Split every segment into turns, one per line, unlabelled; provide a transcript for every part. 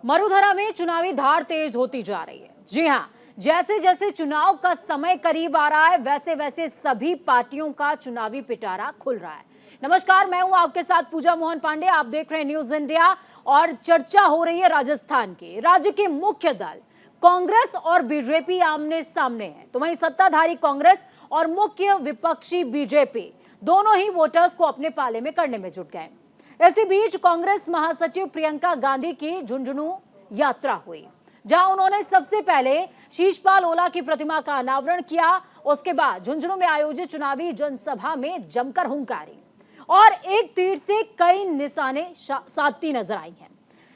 मरुधरा में चुनावी धार तेज होती जा रही है। जी हां, जैसे जैसे चुनाव का समय करीब आ रहा है वैसे वैसे सभी पार्टियों का चुनावी पिटारा खुल रहा है। नमस्कार, मैं हूं आपके साथ पूजा मोहन पांडे। आप देख रहे हैं न्यूज इंडिया और चर्चा हो रही है राजस्थान की। राज्य के मुख्य दल कांग्रेस और बीजेपी आमने सामने हैं, तो वहीं सत्ताधारी कांग्रेस और मुख्य विपक्षी बीजेपी दोनों ही वोटर्स को अपने पाले में करने में जुट गए। इसी बीच कांग्रेस महासचिव प्रियंका गांधी की झुंझुनू यात्रा हुई, जहां उन्होंने सबसे पहले शीशपाल ओला की प्रतिमा का अनावरण किया। उसके बाद झुंझुनू में आयोजित चुनावी जनसभा में जमकर हुंकारी और एक तीर से कई निशाने साधती नजर आई हैं।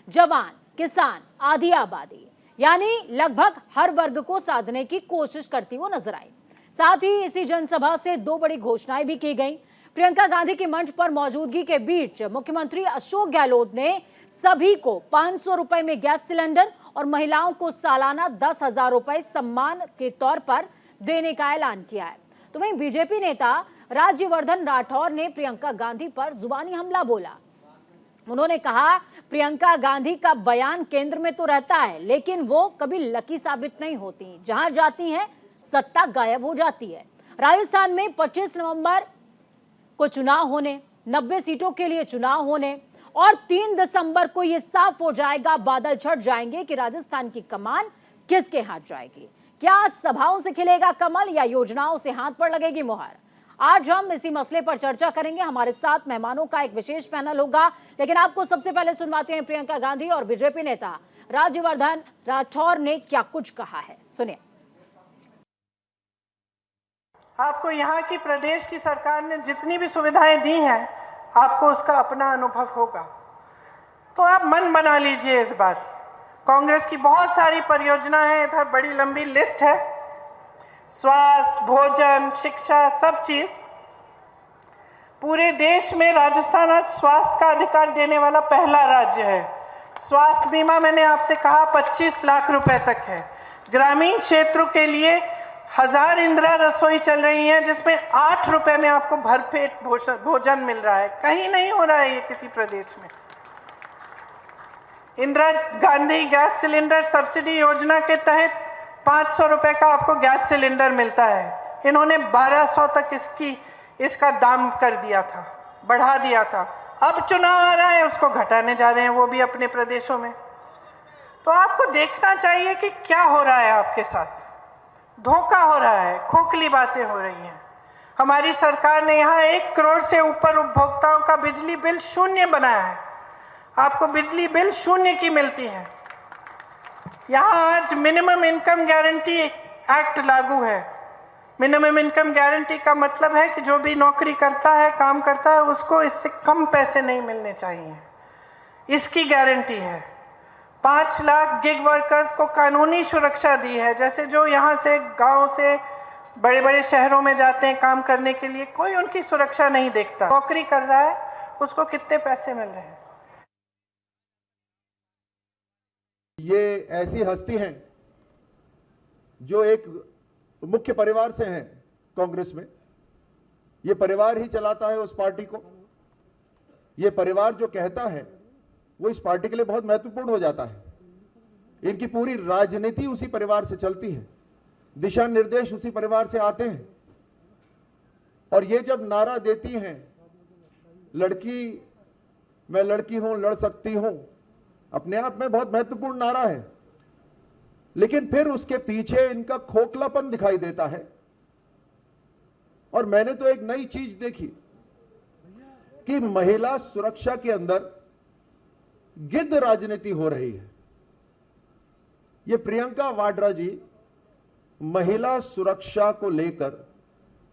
जवान, किसान, आधी आबादी यानी लगभग हर वर्ग को साधने की कोशिश करती वो नजर आई। साथ ही इसी जनसभा से दो बड़ी घोषणाएं भी की गई। प्रियंका गांधी की मंच पर मौजूदगी के बीच मुख्यमंत्री अशोक गहलोत ने सभी को 500 रुपए में गैस सिलेंडर और महिलाओं को सालाना 10,000 रुपए सम्मान के तौर पर देने का ऐलान किया है। तो वहीं बीजेपी नेता राज्यवर्धन राठौर ने प्रियंका गांधी पर जुबानी हमला बोला। उन्होंने कहा, प्रियंका गांधी का बयान केंद्र में तो रहता है, लेकिन वो कभी लकी साबित नहीं होती। जहां जाती हैं सत्ता गायब हो जाती है। राजस्थान में 25 नवंबर को चुनाव होने, 90 सीटों के लिए चुनाव होने और 3 दिसंबर को यह साफ हो जाएगा, बादल छट जाएंगे कि राजस्थान की कमान किसके हाथ जाएगी। क्या सभाओं से खिलेगा कमल या योजनाओं से हाथ पर लगेगी मुहर? आज हम इसी मसले पर चर्चा करेंगे। हमारे साथ मेहमानों का एक विशेष पैनल होगा, लेकिन आपको सबसे पहले सुनवाते हैं प्रियंका गांधी और बीजेपी नेता राज्यवर्धन राठौर ने क्या कुछ कहा है, सुनिए।
आपको यहाँ की प्रदेश की सरकार ने जितनी भी सुविधाएं दी हैं, आपको उसका अपना अनुभव होगा, तो आप मन बना लीजिए। इस बार कांग्रेस की बहुत सारी परियोजनाएं हैं, इधर बड़ी लंबी लिस्ट है। स्वास्थ्य, भोजन, शिक्षा, सब चीज। पूरे देश में राजस्थान आज स्वास्थ्य का अधिकार देने वाला पहला राज्य है। स्वास्थ्य बीमा मैंने आपसे कहा 25 लाख रुपए तक है। ग्रामीण क्षेत्रों के लिए 1000 इंदिरा रसोई चल रही है, जिसमें 8 रुपए में आपको भरपेट भोजन मिल रहा है। कहीं नहीं हो रहा है ये किसी प्रदेश में। Indira Gandhi gas cylinder subsidy योजना के तहत 500 रुपए का आपको गैस सिलेंडर मिलता है। इन्होंने 1200 तक इसका दाम कर दिया था, बढ़ा दिया था। अब चुनाव आ रहा है, उसको घटाने जा रहे हैं, वो भी अपने प्रदेशों में। तो आपको देखना चाहिए कि क्या हो रहा है आपके साथ। धोखा हो रहा है, खोखली बातें हो रही हैं। हमारी सरकार ने यहाँ 1 करोड़ से ऊपर उपभोक्ताओं का बिजली बिल शून्य बनाया है। आपको बिजली बिल शून्य की मिलती है। यहाँ आज मिनिमम इनकम गारंटी एक्ट लागू है। मिनिमम इनकम गारंटी का मतलब है कि जो भी नौकरी करता है, काम करता है, उसको इससे कम पैसे नहीं मिलने चाहिए। इसकी गारंटी है। 5 लाख गिग वर्कर्स को कानूनी सुरक्षा दी है। जैसे जो यहाँ से गांव से बड़े बड़े शहरों में जाते हैं काम करने के लिए, कोई उनकी सुरक्षा नहीं देखता। नौकरी कर रहा है, उसको कितने पैसे मिल रहे हैं।
ये ऐसी हस्ती हैं जो एक मुख्य परिवार से हैं कांग्रेस में। ये परिवार ही चलाता है उस पार्टी को। ये परिवार जो कहता है वो इस पार्टी के लिए बहुत महत्वपूर्ण हो जाता है। इनकी पूरी राजनीति उसी परिवार से चलती है, दिशा निर्देश उसी परिवार से आते हैं। और ये जब नारा देती हैं, मैं लड़की हूं, लड़ सकती हूं, अपने आप में बहुत महत्वपूर्ण नारा है, लेकिन फिर उसके पीछे इनका खोखलापन दिखाई देता है। और मैंने तो एक नई चीज देखी कि महिला सुरक्षा के अंदर गिद्ध राजनीति हो रही है। ये प्रियंका वाड्रा जी महिला सुरक्षा को लेकर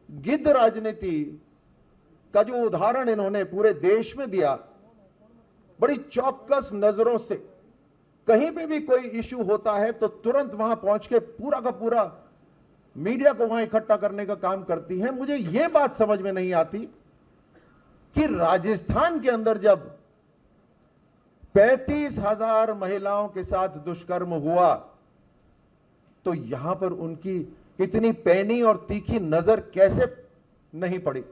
गिद्ध राजनीति का जो उदाहरण इन्होंने पूरे देश में दिया, बड़ी चौकस नजरों से, कहीं पे भी कोई इश्यू होता है तो तुरंत वहां पहुंच के पूरा का पूरा मीडिया को वहां इकट्ठा करने का काम करती है। मुझे यह बात समझ में नहीं आती कि राजस्थान के अंदर जब 35,000 महिलाओं के साथ दुष्कर्म हुआ तो यहां पर उनकी इतनी पैनी और तीखी नजर कैसे नहीं पड़ी।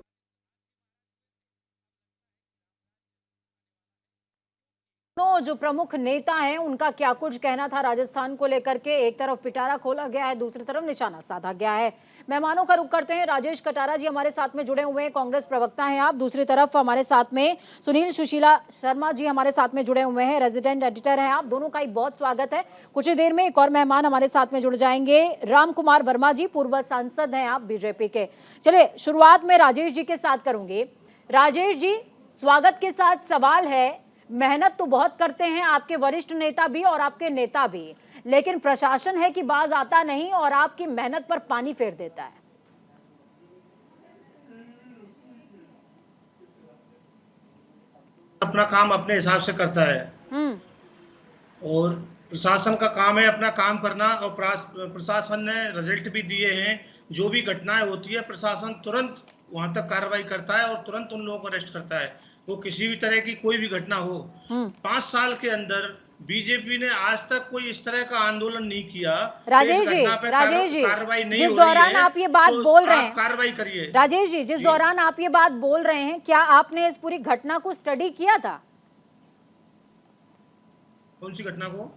जो प्रमुख नेता हैं उनका क्या कुछ कहना था राजस्थान को लेकर के। एक तरफ पिटारा खोला गया है, दूसरी तरफ निशाना साधा गया है। मेहमानों का रुख करते हैं। राजेश कटारा जी हमारे साथ में जुड़े हुए हैं, कांग्रेस प्रवक्ता हैं आप। दूसरी तरफ हमारे साथ में सुनील सुशीला शर्मा जी हमारे साथ में जुड़े हुए हैं, रेजिडेंट एडिटर हैं आप। दोनों का ही बहुत स्वागत है। कुछ ही देर में एक और मेहमान हमारे साथ में जुड़ जाएंगे, राम कुमार वर्मा जी, पूर्व सांसद हैं आप बीजेपी के। चलिए शुरुआत में राजेश जी के साथ करूंगी। राजेश जी, स्वागत के साथ सवाल है, मेहनत तो बहुत करते हैं आपके वरिष्ठ नेता भी और आपके नेता भी, लेकिन प्रशासन है कि बाज आता नहीं और आपकी मेहनत पर पानी फेर देता है।
अपना काम अपने हिसाब से करता है और प्रशासन का काम है अपना काम करना। और प्रशासन ने रिजल्ट भी दिए हैं। जो भी घटनाएं होती है प्रशासन तुरंत वहां तक कार्रवाई करता है और तुरंत उन लोगों को अरेस्ट करता है। वो किसी भी तरह की कोई भी घटना हो। 5 साल के अंदर बीजेपी ने आज तक कोई इस तरह का आंदोलन नहीं किया।
राजेश जी,
कार्रवाई नहीं
जिस दौरान आप ये बात बोल रहे हैं,
कार्रवाई करिए।
राजेश जी, जिस दौरान आप ये बात बोल रहे हैं, क्या आपने इस पूरी घटना को स्टडी किया था?
कौन सी घटना को?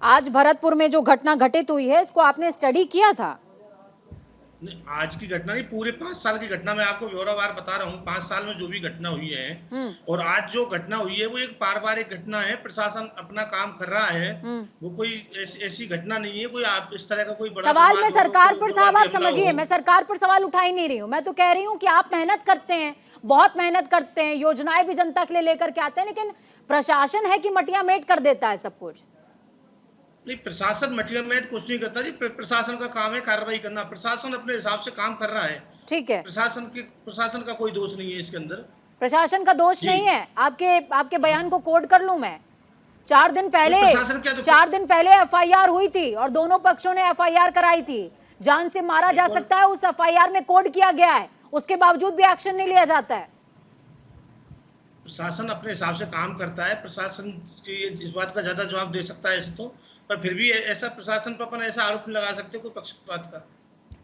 आज भरतपुर में जो घटना घटित हुई है, इसको आपने स्टडी किया था?
नहीं, आज की घटना नहीं, पूरे 5 साल की घटना मैं आपको ब्यौरावार बता रहा हूँ। 5 साल में जो भी घटना हुई है और आज जो घटना हुई है वो एक पारिवारिक घटना है। प्रशासन अपना काम कर रहा है। वो कोई ऐसी घटना नहीं है कोई आप इस तरह का कोई बड़ा
सवाल मैं सरकार पर, साहब आप समझिए, मैं सरकार पर सवाल उठा ही नहीं रही हूँ। मैं तो कह रही हूँ कि आप मेहनत करते हैं, बहुत मेहनत करते हैं, योजनाएं भी जनता के लिए लेकर के आते हैं, लेकिन प्रशासन है कि मटिया मेट कर देता है सब कुछ।
नहीं, प्रशासन मटिया में कुछ नहीं करता जी। प्रशासन का काम है कार्रवाई करना। प्रशासन अपने हिसाब से काम कर रहा है।
ठीक है,
प्रशासन का कोई दोष नहीं है इसके अंदर।
प्रशासन का दोष नहीं है। आपके बयान को कोड कर लूं मैं। 4 दिन पहले एफआईआर हुई थी और दोनों पक्षों ने एफआईआर कराई थी। जान से मारा जा सकता है, उस एफआईआर में कोड किया गया है, उसके बावजूद भी एक्शन नहीं लिया जाता है।
प्रशासन अपने हिसाब से काम करता है। प्रशासन इस बात का ज्यादा जवाब दे सकता है ऐसे तो, पर फिर भी ऐसा प्रशासन पर अपन ऐसा आरोप नहीं लगा सकते कोई पक्षपात का।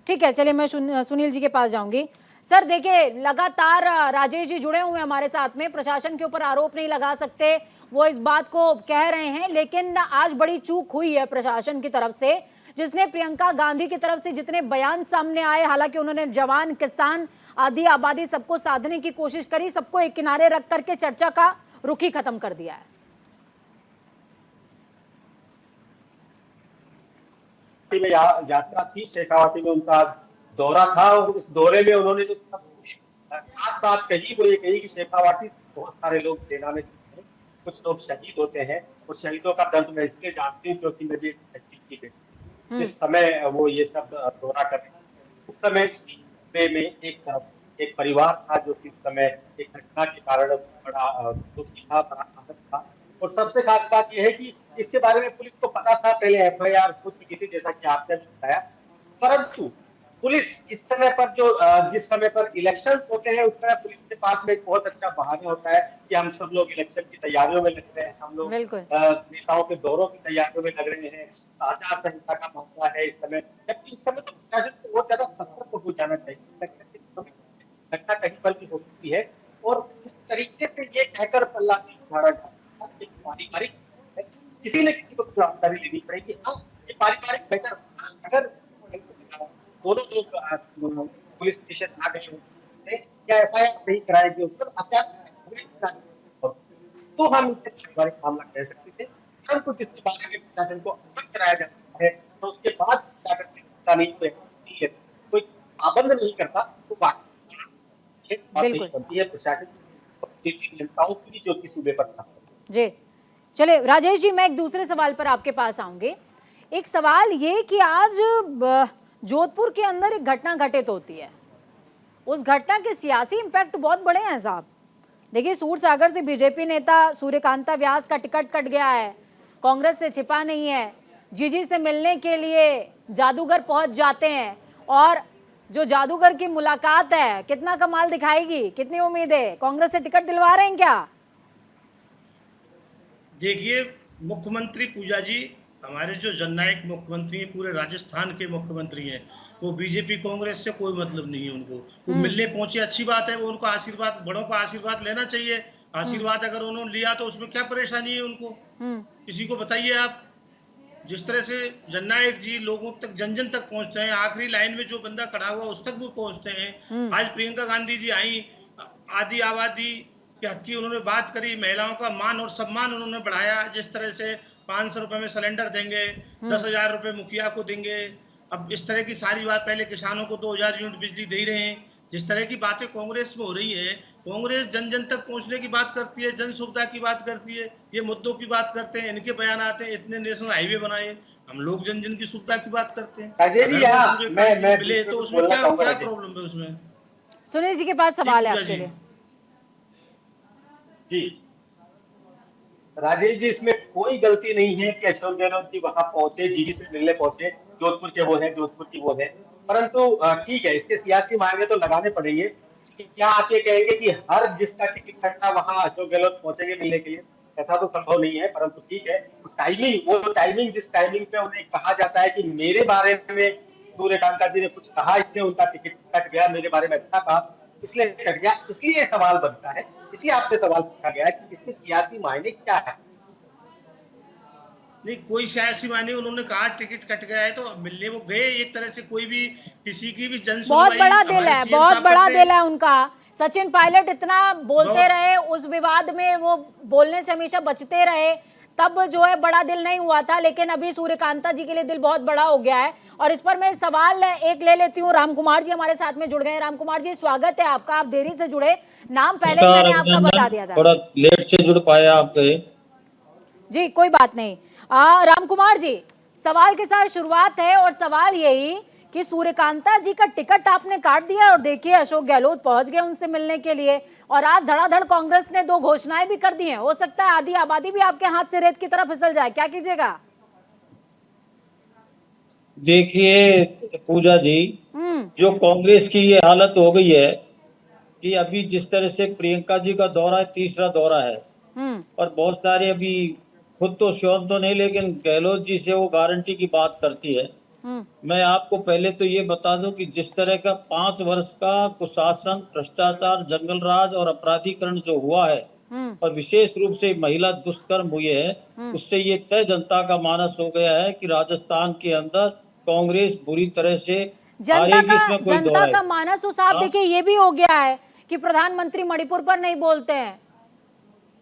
ठीक
है, चलिए मैं सुनील जी के पास जाऊंगी। सर देखिए, लगातार राजेश जी जुड़े हुए हैं हमारे साथ में। प्रशासन के ऊपर आरोप नहीं लगा सकते, वो इस बात को कह रहे हैं, लेकिन आज बड़ी चूक हुई है प्रशासन की तरफ से, जिसने प्रियंका गांधी की तरफ से जितने बयान सामने आए, हालांकि उन्होंने जवान, किसान, आदि आबादी सबको साधने की कोशिश करी, सबको एक किनारे रख करके चर्चा का रुख ही खत्म कर दिया है।
में यात्रा थी, शेखावाटी में उनका दौरा था और उस दौरे में उन्होंने जो सब खास बात कही वो ये कही कि शेखावाटी से बहुत सारे लोग सेना में जुड़े हैं, कुछ लोग शहीद होते हैं और शहीदों का दर्द मैं इसलिए जानती हूँ क्योंकि मेरी की बेटी जिस समय वो ये सब दौरा कर रहे थे, उस समय इसी में एक परिवार था जो कि इस समय एक घटना के कारण बड़ा दुखी था, बड़ा आहत था। और सबसे खास बात यह है कि इसके बारे में पुलिस को पता था, पहले एफआईआर हो चुकी थी जैसा कि आपने बताया, परंतु पुलिस इस समय पर जिस समय पर इलेक्शंस होते हैं उस समय पुलिस के पास में एक बहुत अच्छा बहाना होता है कि हम सब लोग इलेक्शन की तैयारियों में लग रहे हैं, हम लोग नेताओं के दौरों की तैयारियों में लग रहे हैं, आचार संहिता का मामला है इस समय। जबकि इस समय तो प्रशासन को बहुत ज्यादा सतर्क हो जाना चाहिए, घटना कहीं पर भी हो सकती है। और इस तरीके से ये कहकर पल्ला नहीं उठाना चाहिए, पारिवारिक किसी न किसी को जवाबदारी लेनी पड़ेगी। ये पारिवारिक बेहतर अगर दोनों लोग पुलिस स्टेशन आ गए होते या एफआईआर नहीं कराएगी उस पर तो हम इसे पारिवारिक मामला कह सकते थे, परंतु जिसके बारे में प्रशासन को अवगत कराया जाता है तो उसके बाद नहीं कोई पाबंद नहीं करता तो बात बनती है प्रशासन जनताओं की जो कि सूबे पर था।
जी चले राजेश जी, मैं एक दूसरे सवाल पर आपके पास आऊंगी। एक सवाल ये कि आज जोधपुर के अंदर एक घटना घटित होती है, उस घटना के सियासी इंपैक्ट बहुत बड़े हैं साहब। देखिए, सूरसागर से बीजेपी नेता सूर्यकांता व्यास का टिकट कट गया है, कांग्रेस से छिपा नहीं है, जीजी से मिलने के लिए जादूगर पहुंच जाते हैं और जो जादूगर की मुलाकात है कितना कमाल दिखाएगी, कितनी उम्मीद है, कांग्रेस से टिकट दिलवा रहे हैं क्या?
देखिए, मुख्यमंत्री पूजा जी हमारे जो जननायक मुख्यमंत्री हैं, पूरे राजस्थान के मुख्यमंत्री हैं, वो बीजेपी कांग्रेस से कोई मतलब नहीं है उनको। वो मिलने पहुंचे, अच्छी बात है, वो उनको आशीर्वाद, बड़ों का आशीर्वाद लेना चाहिए, आशीर्वाद अगर उन्होंने लिया तो उसमें क्या परेशानी है उनको? किसी को बताइए आप। जिस तरह से जननायक जी लोगों तक, जन जन तक पहुंचते हैं, आखिरी लाइन में जो बंदा खड़ा हुआ उस तक वो पहुंचते हैं। आज प्रियंका गांधी जी आई, आदि आबादी के हक की उन्होंने बात करी, महिलाओं का मान और सम्मान उन्होंने बढ़ाया। जिस तरह से 500 रुपए में सिलेंडर देंगे, 10,000 रुपए मुखिया को देंगे, अब इस तरह की सारी बात, पहले किसानों को 2,000 यूनिट बिजली दे रहे हैं। जिस तरह की बातें कांग्रेस में हो रही है, कांग्रेस जन जन तक पहुंचने की बात करती है, जन सुविधा की बात करती है, ये मुद्दों की बात करते हैं, इनके बयान आते हैं, इतने नेशनल हाईवे बनाए, हम लोग जन जन की सुविधा की बात करते हैं।
अजय जी, यहाँ मैं
मिले तो उसमें क्या प्रॉब्लम है उसमें?
सुनील जी के पास सवाल है आपके लिए।
जी राजेश जी, इसमें कोई गलती नहीं है कि अशोक गहलोत जी वहां पहुंचे, जीजी से मिलने पहुंचे, जोधपुर के वो है, जोधपुर की वो है, परंतु ठीक है, इसके सियासी मायने तो लगाने पड़ेंगे। कि क्या आप ये कहेंगे कि हर जिसका टिकट कटा वहां अशोक गहलोत पहुंचेंगे मिलने के लिए? ऐसा तो संभव नहीं है, परंतु ठीक है, वो टाइमिंग जिस टाइमिंग पे उन्हें कहा जाता है कि मेरे बारे में सूर्यकांता जी ने कुछ कहा, इसलिए उनका टिकट कट गया, मेरे बारे में अच्छा कहा इसलिए कट गया, इसलिए सवाल बनता है, इसलिए आपसे सवाल पूछा गया है कि इसके सियासी मायने क्या है?
नहीं, कोई सियासी मायने, उन्होंने कहा टिकट कट गया है तो मिलने वो गए। एक तरह से कोई भी किसी की भी जन
बहुत बड़ा दिल है, बहुत बड़ा दिल है उनका। सचिन पायलट इतना बोलते रहे, उस विवाद में वो बोलने से हमेशा बचते रहे, तब जो है बड़ा दिल नहीं हुआ था, लेकिन अभी सूर्यकांता जी के लिए दिल बहुत बड़ा हो गया है। और इस पर मैं सवाल एक ले लेती हूँ। राम कुमार जी हमारे साथ में जुड़ गए हैं। राम कुमार जी, स्वागत है आपका, आप देरी से जुड़े, नाम पहले ही मैंने आपका बता दिया था,
थोड़ा लेट से जुड़ पाया आपके।
जी कोई बात नहीं। राम कुमार जी, सवाल के साथ शुरुआत है, और सवाल यही कि सूर्यकांता जी का टिकट आपने काट दिया और देखिए अशोक गहलोत पहुंच गए उनसे मिलने के लिए, और आज धड़ाधड़ कांग्रेस ने 2 घोषणाएं भी कर दी हैं। हो सकता है आधी आबादी भी आपके हाथ से रेत की तरह फिसल जाए, क्या कीजिएगा?
देखिए पूजा जी, जो कांग्रेस की ये हालत हो गई है कि अभी जिस तरह से प्रियंका जी का दौरा है, तीसरा दौरा है, और बहुत सारे अभी खुद तो श्योर तो नहीं, लेकिन गहलोत जी से वो गारंटी की बात करती है। मैं आपको पहले तो ये बता दूं कि जिस तरह का 5 वर्ष का कुशासन, भ्रष्टाचार, जंगल राज और अपराधीकरण जो हुआ है, और विशेष रूप से महिला दुष्कर्म हुए हैं, उससे ये तय जनता का मानस हो गया है कि राजस्थान के अंदर कांग्रेस बुरी तरह से
जनता का मानस तो साहब देखिए ये भी हो गया है कि प्रधानमंत्री मणिपुर पर नहीं बोलते हैं।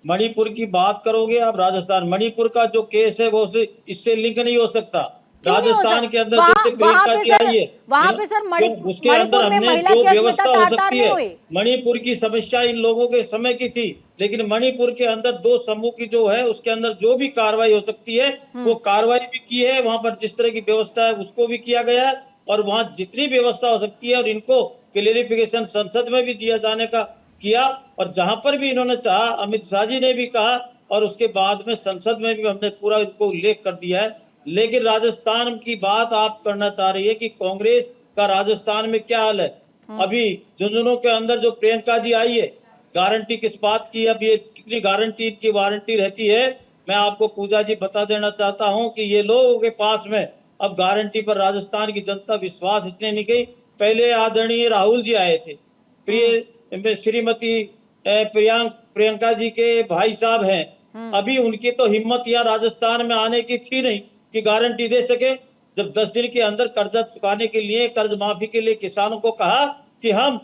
मणिपुर की बात करोगे आप, राजस्थान, मणिपुर का जो केस है वो इससे लिंक नहीं हो सकता। राजस्थान के अंदर जैसे प्रियंका जी आई है,
वहाँ पे सर
उसके अंदर हमने जो व्यवस्था हो सकती है, मणिपुर की समस्या इन लोगों के समय की थी, लेकिन मणिपुर के अंदर 2 समूह की जो है उसके अंदर जो भी कार्रवाई हो सकती है वो कार्रवाई भी की है। वहां पर जिस तरह की व्यवस्था है उसको भी किया गया है, और वहां जितनी व्यवस्था हो सकती है, और इनको क्लेरिफिकेशन संसद में भी दिया जाने का किया, और जहां पर भी इन्होंने चाहा, अमित शाह जी ने भी कहा, और उसके बाद में संसद में भी हमने पूरा इनको उल्लेख कर दिया है। लेकिन राजस्थान की बात आप करना चाह रही है कि कांग्रेस का राजस्थान में क्या हाल है। अभी झुंझुनू के अंदर जो प्रियंका जी आई है, गारंटी किस बात की, अब ये कितनी गारंटी की वारंटी रहती है, मैं आपको पूजा जी बता देना चाहता हूं कि ये लोगों के पास में अब गारंटी पर राजस्थान की जनता विश्वास इसलिए नहीं गई। पहले आदरणीय राहुल जी आए थे, श्रीमती प्रियंका जी के भाई साहब हैं, अभी उनकी तो हिम्मत यहाँ राजस्थान में आने की थी नहीं कि गारंटी दे सके। जब 10 दिन के अंदर कर्जा चुकाने के लिए, कर्ज माफी के लिए किसानों को कहा कि हम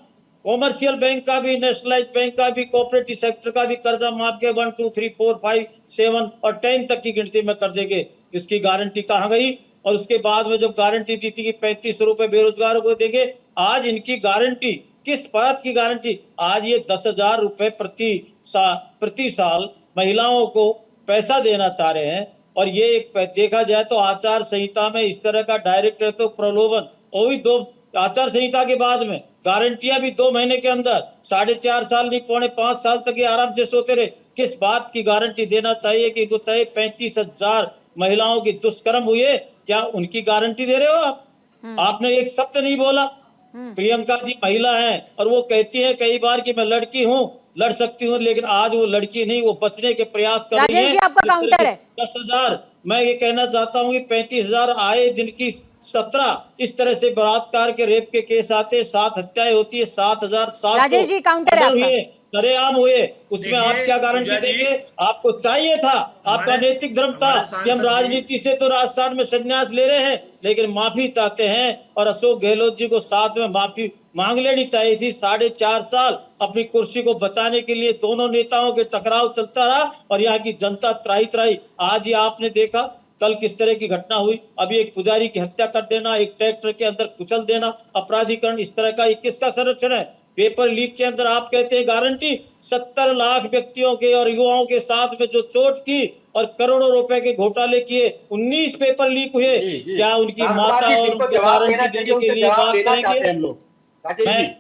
कॉमर्शियल बैंक का भी, नेशनलाइज बैंक का भी, कोऑपरेटिव सेक्टर का भी कर्जा माफ के 1 2 3 4 5 7 और 10 तक की गिनती में कर देंगे, इसकी गारंटी कहाँ गई? और उसके बाद में जब गारंटी दी थी कि 3500 रुपए बेरोजगारों को देंगे, आज इनकी गारंटी किस बात की गारंटी? आज ये 10,000 रुपए प्रति साल महिलाओं को पैसा देना चाह रहे हैं। और ये एक देखा जाए तो आचार संहिता में इस तरह का डायरेक्ट है तो प्रलोभन, और भी 2 आचार संहिता के बाद में गारंटियां भी 2 महीने के अंदर, 4.5 साल नहीं 4.5 साल तक ये आराम से सोते रहे। किस बात की गारंटी देना चाहिए कि चाहे 35,000 महिलाओं की दुष्कर्म हुए, क्या उनकी गारंटी दे रहे हो आप? आपने एक शब्द नहीं बोला। प्रियंका जी महिला हैं और वो कहती है कई बार कि मैं लड़की हूँ, लड़ सकती हूँ, लेकिन आज वो लड़की नहीं, वो बचने के प्रयास कर रही है।
आपका काउंटर है
10,000, मैं ये कहना चाहता हूँ कि 35,000 आए दिन की 17 इस तरह से बलात्कार के रेप के केस आते, 7 हत्याएं होती है, 7,700
राजेश जी काउंटर है आपका।
सरेआम हुए, उसमें आप
देखिए,
क्या गारंटी
पूजा जी,
देंगे? आपको चाहिए था, आपका
हमारे-
नैतिक धर्म था
हमारे
कि हम
सांसद जी-
राजनीति से तो राजस्थान में संन्यास ले रहे हैं, लेकिन माफी चाहते हैं। और अशोक गहलोत जी को साथ में माफी मांग लेनी चाहिए थी। 4.5 साल अपनी कुर्सी को बचाने के लिए दोनों नेताओं के टकराव चलता रहा और यहाँ की जनता त्राही त्राही। आज ही आपने देखा कल किस तरह की घटना हुई। अभी एक पुजारी की हत्या कर देना, एक ट्रैक्टर के अंदर कुचल देना, अपराधीकरण, इस तरह का ये किसका संरक्षण है? पेपर लीक के अंदर आप कहते हैं गारंटी। 70 लाख व्यक्तियों के और युवाओं के साथ में जो चोट की और करोड़ों रुपए के घोटाले किए, 19 पेपर लीक हुए।
जी।
क्या उनकी
रामकुमार
माता
जी,
और
जिनको
उनकी
जवाब
गारंटी
देना
देने
चाहिए,
के
उनसे
लिए
जवाब
बात
देना चाहते हैं
करेंगे?
हम लोग। राजेश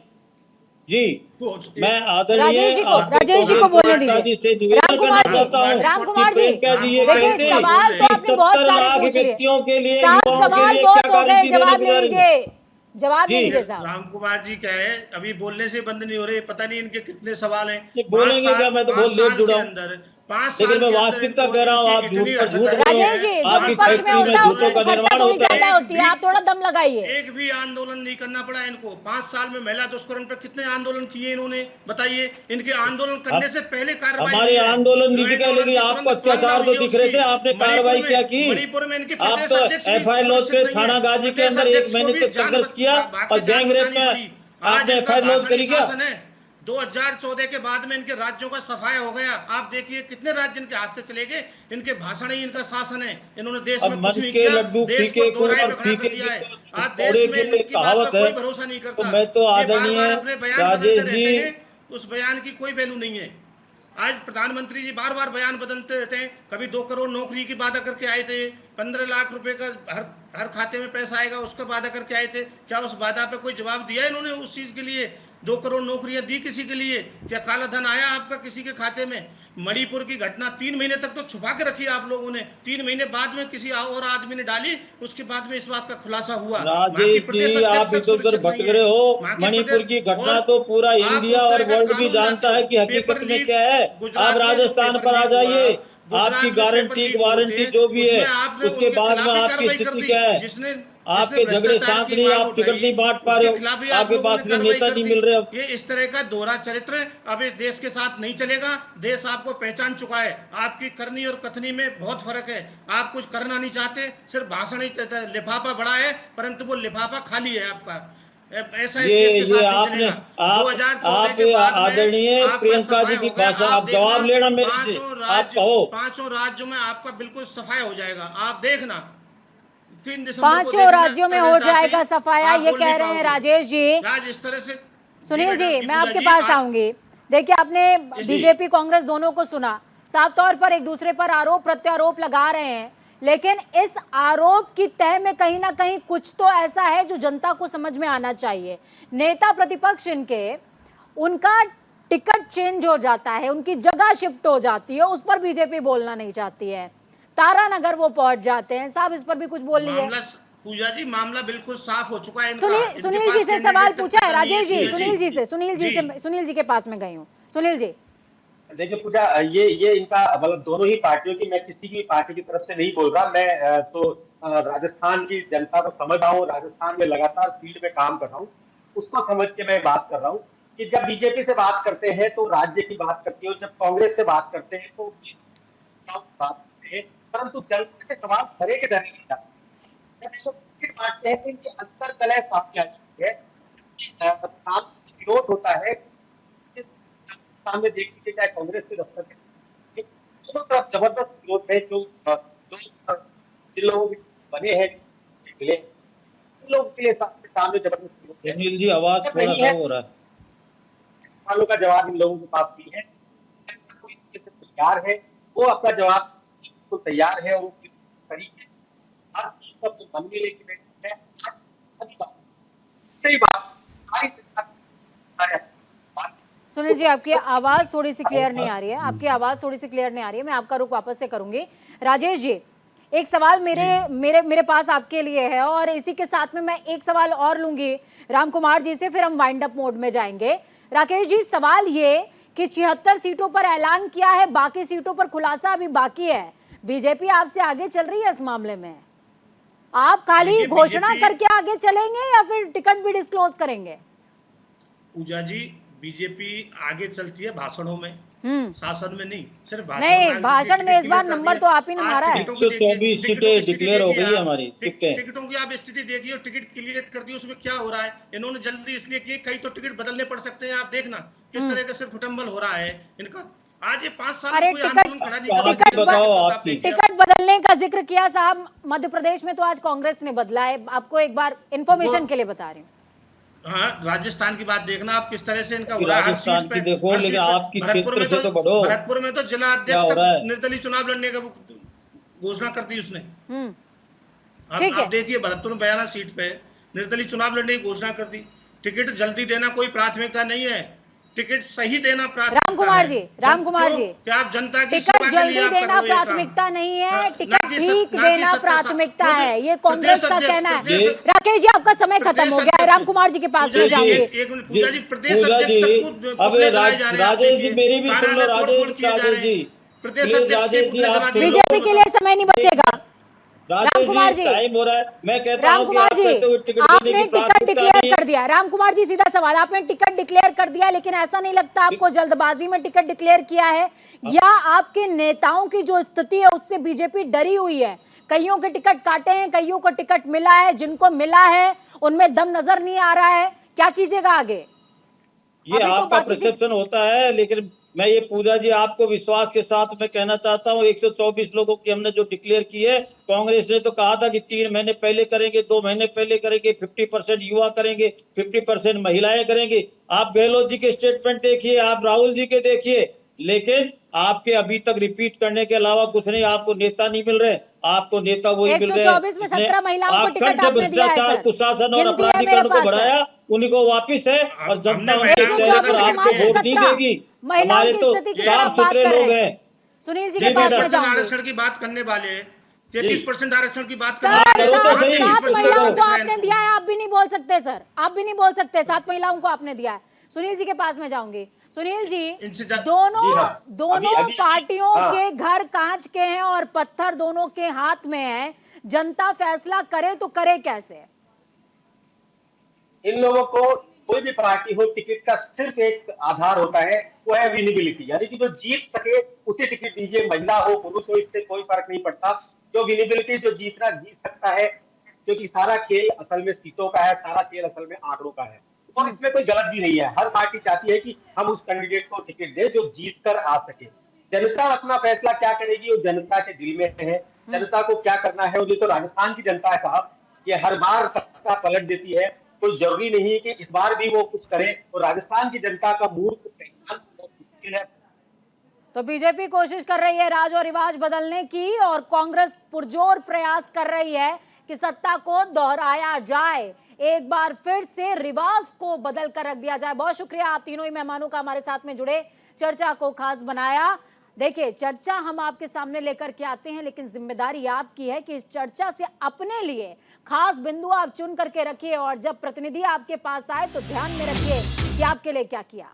जी,
मैं आदरणीय
राजेश जी को बोलने दीजिए।
से निवेदन
रामकुमार
करना चाहता हूँ।
रामकुमार जी,
प्रियंका जी ये
देखिए
कहते हैं
सवाल तो
कि
आपने बहुत
70
सारे
लाख
पूछ लिए।
व्यक्तियों के लिए,
साहब
युवाओं के
सवाल
लिए
बहुत
क्या
हो गए,
गारंटी
जवाब
देने
ले
जा रही है?
लीजिए, जवाब ले
जी।
लीजिए साहब।
राम कुमार जी क्या है, अभी बोलने से बंद नहीं हो रहे, पता नहीं इनके कितने सवाल हैं।
बोलेंगे क्या? मैं तो बहुत लेट जुड़ा हूँ। लेकिन मैं वास्तविकता कह रहा हूँ, आप झूठ पर झूठ रहे हो।
राजेश जी, जो
आपकी
विपक्ष में
फैक्ट्री
होता है
झूठों
उसमें
का
इकट्ठा
निर्माण
थोड़ी
होता है।
ज्यादा होती है, आप थोड़ा दम लगाइए।
एक भी आंदोलन नहीं करना पड़ा इनको। 5 साल में महिला दुष्कर्म पर कितने आंदोलन किए इन्होंने, बताइए। इनके आंदोलन करने से पहले कार्रवाई
हमारे
हुई है।
आंदोलन नहीं दिखे, लेकिन
तुरंत
आपको अत्याचार तो
हुई है
दिख रहे थे।
उसकी।
आपने
मणिपुर
कार्रवाई
में-
क्या की?
मणिपुर में इनके
आप
प्रदेश
तो
अध्यक्ष भी
एफआईआर लॉन्च
सुरक्षित
करे,
नहीं है।
थानागाजी के
प्रदेश
अंदर एक
अध्यक्ष को
महीने
भी
तक
जान
संघर्ष किया
बाकी
और
जान
गैंग रेप
बतानी
में
पड़ी। आज
आपने
इनका
एफआईआर लॉन्च
भाषणी
करी क्या?
शासन है। 2014 के बाद में इनके राज्यों का सफाया हो गया। आप देखिए कितने राज्य इनके हाथ से चले गए। इनके भाषण ही इनका शासन है। इन्होंने देश
अब
में
मन
कुछ नहीं
के
किया,
लड्डू
देश को
फीके
दो राय
और
पे खड़ा कर
फीके
दिया है।
की
आज
घोड़े
देश में
के लिए
इनकी बात का
कहावत
कोई
है।
भरोसा नहीं करता।
तो मैं तो
ये
आदरणीय
बार-बार अपने बयान
राजेश
बदलते
जी,
रहते हैं, उस बयान की कोई वैल्यू नहीं है। आज प्रधानमंत्री जी बार बार बयान बदलते रहते हैं। कभी 2 करोड़ नौकरी की वादा करके आए थे, 15 लाख रुपए का हर खाते में पैसा आएगा, उसका वादा करके आए थे। क्या उस वादा पे कोई जवाब दिया इन्होंने? उस चीज के लिए 2 करोड़ नौकरियां दी किसी के लिए? क्या काला धन आया आपका किसी के खाते में? मणिपुर की घटना 3 महीने तक तो छुपा के रखी आप लोगों ने। 3 महीने बाद में किसी और आदमी ने डाली, उसके बाद में इस बात का खुलासा हुआ।
राजेश जी, आप इधर उधर भटक रहे हो। मणिपुर की घटना तो पूरा इंडिया और वर्ल्ड भी जानता है कि हकीकत में क्या है। आप राजस्थान पर आ जाइए, आपकी गारंटी वारंटी जो भी है, उसके बाद में आपकी स्थिति क्या है? आपके झगड़े शांत नहीं, आप टिकट नहीं बांट पा रहे हो, आपके पास में नेता नहीं मिल रहे हो।
ये इस तरह का दोहरा चरित्र अब इस देश के साथ नहीं चलेगा। देश आपको पहचान चुका है। आपकी करनी और कथनी में बहुत फर्क है। आप कुछ करना नहीं चाहते, सिर्फ भाषण ही, लिफाफा बड़ा है परंतु वो लिफाफा खाली है आपका। ऐसा
ये आपने आप आदरणीय प्रियंका जी की भाषा, आप जवाब लेना मेरे से, आप कहो।
5 राज्यों में आपका बिल्कुल सफाया हो जाएगा, आप देखना। 3 दिसंबर को
5
देखना,
राज्यों में हो जाएगा सफाया,
आप
ये
बोल
कह
नहीं
रहे हैं
पाओगे।
राजेश जी।
राज इस तरह से
सुनील जी,
मैडम,
मैं आपके
जी,
पास
आज-
आऊंगी। देखिए, आपने बीजेपी कांग्रेस दोनों को सुना, साफ तौर पर एक दूसरे पर आरोप प्रत्यारोप लगा रहे हैं, लेकिन इस आरोप की तह में कहीं ना कहीं कुछ तो ऐसा है जो जनता को समझ में आना चाहिए। नेता प्रतिपक्ष इनके, उनका टिकट चेंज हो जाता है, उनकी जगह शिफ्ट हो जाती है, उस पर बीजेपी बोलना नहीं चाहती है। तारानगर वो पहुंच जाते हैं, साहब इस पर भी कुछ बोल लिए।
पूजा जी, मामला बिल्कुल साफ हो चुका है।
सुनील जी से सवाल पूछा है राजेश जी, सुनील जी के पास में गई हूँ। सुनील जी,
देखिए पूजा, ये इनका मतलब दोनों ही पार्टियों की, मैं किसी की पार्टी की तरफ से नहीं बोल रहा। मैं तो राजस्थान की जनता को समझ रहा हूँ, राजस्थान में लगातार फील्ड में काम कर रहा हूँ, उसको समझ के मैं बात कर रहा हूँ कि जब बीजेपी से बात करते हैं तो राज्य की बात करती है, और जब कांग्रेस से बात करते हैं तो बात करते हैं, परंतु जनता के सवाल खड़े के डरे नहीं जाते। बांटते हैं तो इनकी अंतर कलह सामने आ चुकी है। विरोध होता है सामने, देख लीजिए चाहे कांग्रेस के दफ्तर के दोनों तरफ जबरदस्त विरोध है। जो जिन लोगों के बने हैं मिले, उन लोगों के लिए सामने जबरदस्त विरोध है।
सुनील जी, आवाज थोड़ा सा हो रहा है।
सवालों का जवाब इन लोगों के पास नहीं है। तैयार है, वो अपना जवाब बिल्कुल तैयार है, और वो तरीके से
सुनील जी, आपकी आवाज थोड़ी सी क्लियर नहीं आ रही है, आपकी आवाज थोड़ी सी क्लियर नहीं आ रही है। मैं आपका रुख वापस से करूंगी। राजेश जी, एक सवाल मेरे पास आपके लिए है, और इसी के साथ में मैं एक सवाल और लूंगी राम कुमार जी से, फिर हम वाइंड अप मोड में जाएंगे। राकेश जी, सवाल ये कि 76 सीटों पर ऐलान किया है, बाकी सीटों पर खुलासा अभी बाकी है। बीजेपी आपसे आगे चल रही है इस मामले में? आप खाली घोषणा करके आगे चलेंगे या फिर टिकट भी डिस्क्लोज करेंगे?
पूजा जी, बीजेपी आगे चलती है भाषणों में, शासन में नहीं। सिर्फ
नहीं, भाषण में इस बार नंबर तो आप ही ने मारा है।
124 सीटें डिक्लेयर हो गई है हमारी।
टिकटों की आप स्थिति देखिए और टिकट क्लियर कर दी, उसमें क्या हो रहा है। इन्होंने जल्दी इसलिए किए, कई तो टिकट बदलने पड़ सकते हैं। आप देखना किस तरह का सिर्फ फुटम्बल हो रहा है इनका। आज ये 5 साल
अरे
कोई आंदोलन खड़ा नहीं कर रहा।
टिकट बदलने का जिक्र किया साहब, मध्य प्रदेश में तो आज कांग्रेस ने बदला है। आपको एक बार इंफॉर्मेशन के लिए बता रही हूँ।
हाँ, राजस्थान की बात देखना आप किस तरह से इनका हो रहा है।
राजस्थान की देखो, लेकिन आपकी क्षेत्र से तो बढ़ो।
भरतपुर में तो जिला अध्यक्ष तक निर्दलीय चुनाव लड़ने का घोषणा कर दी उसने। आप देखिए भरतपुर में 92 सीट पे निर्दलीय चुनाव लड़ने की घोषणा कर दी। टिकट जल्दी देना कोई प्राथमिकता नहीं है, टिकट सही देना प्राथमिकता।
राम कुमार जी,
क्या आप जनता की
टिकट जल्दी देना प्राथमिकता नहीं है, टिकट ठीक देना प्राथमिकता है, ये कांग्रेस का कहना है। राकेश जी, आपका समय खत्म हो गया है, राम कुमार जी के पास में जाऊंगे।
एक मिनट पूजा जी, प्रदेश अध्यक्ष
अब राजेश जी मेरी भी सुन लो। राजेश जी,
प्रदेश अध्यक्ष
बीजेपी के लिए समय नहीं बचेगा। राम कुमार जी,
टाइम हो रहा है। मैं कहता
राम
हूं कि
कुमार जी, आपने टिकट डिक्लेयर
नहीं।
कर दिया। राम कुमार जी, सीधा सवाल, आपने टिकट डिक्लेयर कर दिया, लेकिन ऐसा नहीं लगता आपको जल्दबाजी में टिकट डिक्लेयर किया है, या आपके नेताओं की जो स्थिति है उससे बीजेपी डरी हुई है? कईयों के टिकट काटे हैं, कईयों को टिकट मिला है, जिनको मिला है उनमें दम नजर नहीं आ रहा है। क्या कीजिएगा आगे?
ये आपका परसेप्शन होता है, लेकिन मैं ये पूजा जी आपको विश्वास के साथ मैं कहना चाहता हूँ, 124 लोगों की हमने जो डिक्लेयर की है, कांग्रेस ने तो कहा था कि 3 महीने पहले करेंगे, 2 महीने पहले करेंगे, 50% युवा करेंगे, 50% महिलाएं करेंगे। आप गहलोत जी के स्टेटमेंट देखिए, आप राहुल जी के देखिए, लेकिन आपके अभी तक रिपीट करने के अलावा कुछ नहीं। आपको नेता नहीं मिल रहे, आपको नेता वही मिल रहे हैं।
124 में 17 महिलाओं को टिकट आपने दिया है सर।
कुशासन और अपराधीकरण को बढ़ाया, उन्हीं को वापिस है, और जनता आपको वोट नहीं देगी। हमारे तो साफ सुथरे लोग हैं।
सुनील जी के पास में जाऊंगी।
आरक्षण की बात करने वाले 33% आरक्षण की बात
सर, 7 महिलाओं को आपने दिया है, आप भी नहीं बोल सकते सर, आप भी नहीं बोल सकते। 7 महिलाओं को आपने दिया है। सुनील जी के पास में जाऊंगी। सुनील जी, दोनों पार्टियों के घर कांच के हैं और पत्थर दोनों के हाथ में है। जनता फैसला करे तो करे कैसे?
इन लोगों को कोई भी पार्टी हो, टिकट का सिर्फ एक आधार होता है, वो है विनिबिलिटी, यानी कि जो जीत सके उसे टिकट दीजिए। महिला हो पुरुष हो, इससे कोई फर्क नहीं पड़ता। जो विनिबिलिटी, जो जीतना जीत सकता है, क्योंकि सारा खेल असल में सीटों का है, सारा खेल असल में आंकड़ों का है, और इसमें कोई गलत भी नहीं है। हर पार्टी चाहती है कि हम उस कैंडिडेट को टिकट दें जो जीत कर आ सके। जनता अपना फैसला क्या करेगी वो जनता के दिल में है। जनता को क्या करना है, वो तो राजस्थान की जनता है साहब, ये हर बार सत्ता पलट देती है, तो जरूरी नहीं है कि इस बार भी वो कुछ करे। और राजस्थान की जनता का मूड है।
तो बीजेपी कोशिश कर रही है राज और रिवाज बदलने की, और कांग्रेस पुरजोर प्रयास कर रही है कि सत्ता को दोहराया जाए, एक बार फिर से रिवाज को बदल कर रख दिया जाए। बहुत शुक्रिया आप तीनों ही मेहमानों का हमारे साथ में जुड़े, चर्चा को खास बनाया। देखिए, चर्चा हम आपके सामने लेकर के आते हैं, लेकिन जिम्मेदारी आपकी है कि इस चर्चा से अपने लिए खास बिंदु आप चुन करके रखिए, और जब प्रतिनिधि आपके पास आए तो ध्यान में रखिए कि आपके लिए क्या किया।